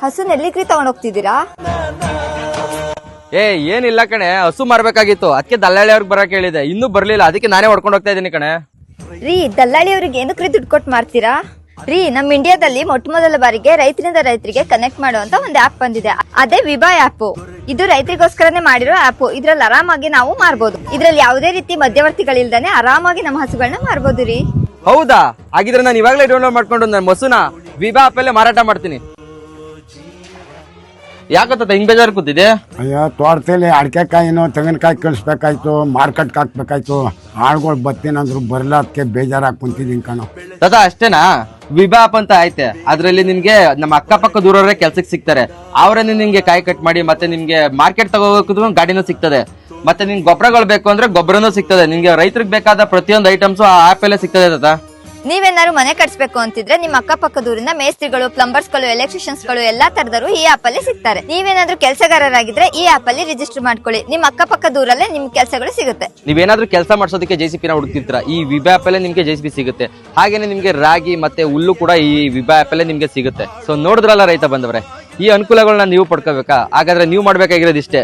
ಹಸು ಎಲ್ಲಿಗ್ರಿ ತಗೊಂಡೋಗ್ತಿದ್ದೀರಾ? ಏನಿಲ್ಲ ಕಣೆ, ಹಸು ಮಾರ್ಬೇಕಾಗಿತ್ತು, ಅದಕ್ಕೆ ದಲ್ಲಾಳಿ ಅವ್ರಿಗೆ ಬರಕ್ ಹೇಳಿದೆ, ಇನ್ನೂ ಬರ್ಲಿಲ್ಲ, ಅದಕ್ಕೆ ನಾನೇ ಹೊಡ್ಕೊಂಡು ಹೋಗ್ತಾ ಇದೀನಿ ಕಣೆ. ರೀ, ದಲ್ಲಾಳಿ ಅವ್ರಿಗೆ ಏನಕ್ರಿ ದುಡ್ಡು ಕೊಟ್ಟು ಮಾರ್ತೀರಾ? ರೀ, ನಮ್ ಇಂಡಿಯಾದಲ್ಲಿ ಮೊಟ್ಟ ಮೊದಲ ಬಾರಿಗೆ ರೈತರಿಂದ ರೈತರಿಗೆ ಕನೆಕ್ಟ್ ಮಾಡುವಂತ ಒಂದು ಆಪ್ ಬಂದಿದೆ. ಅದೇ ವಿಬಾ ಆಪ್. ಇದು ರೈತರಿಗೋಸ್ಕರನೇ ಮಾಡಿರೋ ಆಪ್. ಇದ್ರಲ್ಲಿ ಆರಾಮಾಗಿ ನಾವು ಮಾರ್ಬೋದು. ಇದ್ರಲ್ಲಿ ಯಾವುದೇ ರೀತಿ ಮಧ್ಯವರ್ತಿಗಳಿಲ್ದಾನೆ ಆರಾಮಾಗಿ ನಮ್ಮ ಹಸುಗಳನ್ನ ಮಾರ್ಬೋದು ರೀ. ಹೌದಾ? ಹಾಗಿದ್ರೆ ನಾನು ಇವಾಗಲೇ ಡೌನ್ಲೋಡ್ ಮಾಡ್ಕೊಂಡು ನನ್ನ ಮೊಸುನ ವಿಬಾ ಆಪ್ ಅಲ್ಲೇ ಮಾರಾಟ ಮಾಡ್ತೀನಿ. ಯಾಕತ್ತ ಹಿಂಗ್ ಬೇಜಾರು ಕೂತಿದೆ? ಅಯ್ಯೋ, ತೋಟದಲ್ಲಿ ಅಡಿಕೆಕಾಯಿನೋ ತೆಂಗಿನಕಾಯಿ ಕಳಿಸ್ಬೇಕಾಯ್ತು, ಮಾರ್ಕೆಟ್ಗೆ ಹಾಕ್ಬೇಕಾಯ್ತು. ಆಳ್ಗಳು ಬರ್ತೀನಂದ್ರು ಬರಲ್ಲ, ಅದಕ್ಕೆ ಬೇಜಾರಾಗಿ ಕುಂತಿದ್ದೀನಿ ಕಣೋ. ತದಾ ಅಷ್ಟೇನಾ? ವಿಬಾ ಆಪ್ ಅಂತ ಐತೆ, ಅದ್ರಲ್ಲಿ ನಿಮ್ಗೆ ನಮ್ಮ ಅಕ್ಕಪಕ್ಕ ದೂರವರೇ ಕೆಲ್ಸಕ್ಕೆ ಸಿಗ್ತಾರೆ. ಅವರೇ ನಿಮ್ಗೆ ಕಾಯಿ ಕಟ್ ಮಾಡಿ ಮತ್ತೆ ನಿಮ್ಗೆ ಮಾರ್ಕೆಟ್ ತಗೋಬೇಕು ಗಾಡಿನೂ ಸಿಗ್ತದೆ. ಮತ್ತೆ ನಿಮ್ಗೆ ಗೊಬ್ಬರಗಳು ಬೇಕು ಅಂದ್ರೆ ಗೊಬ್ಬರನೂ ಸಿಗ್ತದೆ. ನಿಮ್ಗೆ ರೈತರಿಗೆ ಬೇಕಾದ ಪ್ರತಿಯೊಂದು ಐಟಮ್ಸ್ ಆ ಆಪ್ ಅಲ್ಲೇ ಸಿಗ್ತದೆ ತದಾ. ನೀವೇನಾದ್ರು ಮನೆ ಕಟ್ಸ್ಬೇಕು ಅಂತಿದ್ರೆ ನಿಮ್ಮ ಅಕ್ಕಪಕ್ಕದೂರಿಂದ ಮೇಸ್ತ್ರಿಗಳು, ಪ್ಲಂಬರ್ಸ್ಗಳು, ಎಲೆಕ್ಟ್ರಿಷಿಯನ್ಸ್ಗಳು ಎಲ್ಲಾ ತರದರು ಈ ಆಪ್ ಅಲ್ಲಿ ಸಿಗ್ತಾರೆ. ನೀವೇನಾದ್ರೂ ಕೆಲಸಗಾರರಾಗಿದ್ರೆ ಈ ಆಪ್ ಅಲ್ಲಿ ರಿಜಿಸ್ಟರ್ ಮಾಡ್ಕೊಳ್ಳಿ. ನಿಮ್ಮ ಅಕ್ಕಪಕ್ಕ ದೂರಲ್ಲೇ ನಿಮ್ ಕೆಲಸಗಳು ಸಿಗುತ್ತೆ. ನೀವೇನಾದ್ರೂ ಕೆಲಸ ಮಾಡ್ಸೋದಕ್ಕೆ ಜೆಸಿಪಿನ ಹುಡುಕ್ತಿರ್ತೀರಾ, ಈ ವಿಬಾ ಆಪ್ ಅಲ್ಲೇ ನಿಮ್ಗೆ ಜೆಸಿಪಿ ಸಿಗುತ್ತೆ. ಹಾಗೇನೆ ನಿಮ್ಗೆ ರಾಗಿ ಮತ್ತೆ ಹುಲ್ಲು ಕೂಡ ಈ ವಿಬಾ ಆಪ್ ಅಲ್ಲೇ ನಿಮ್ಗೆ ಸಿಗುತ್ತೆ. ಸೊ ನೋಡಿದ್ರಲ್ಲ ರೈತ ಬಂದವ್ರೆ, ಈ ಅನುಕೂಲಗಳನ್ನ ನೀವು ಪಡ್ಕೋಬೇಕಾ? ಹಾಗಾದ್ರೆ ನೀವು ಮಾಡ್ಬೇಕಾಗಿರೋದು ಇಷ್ಟೇ,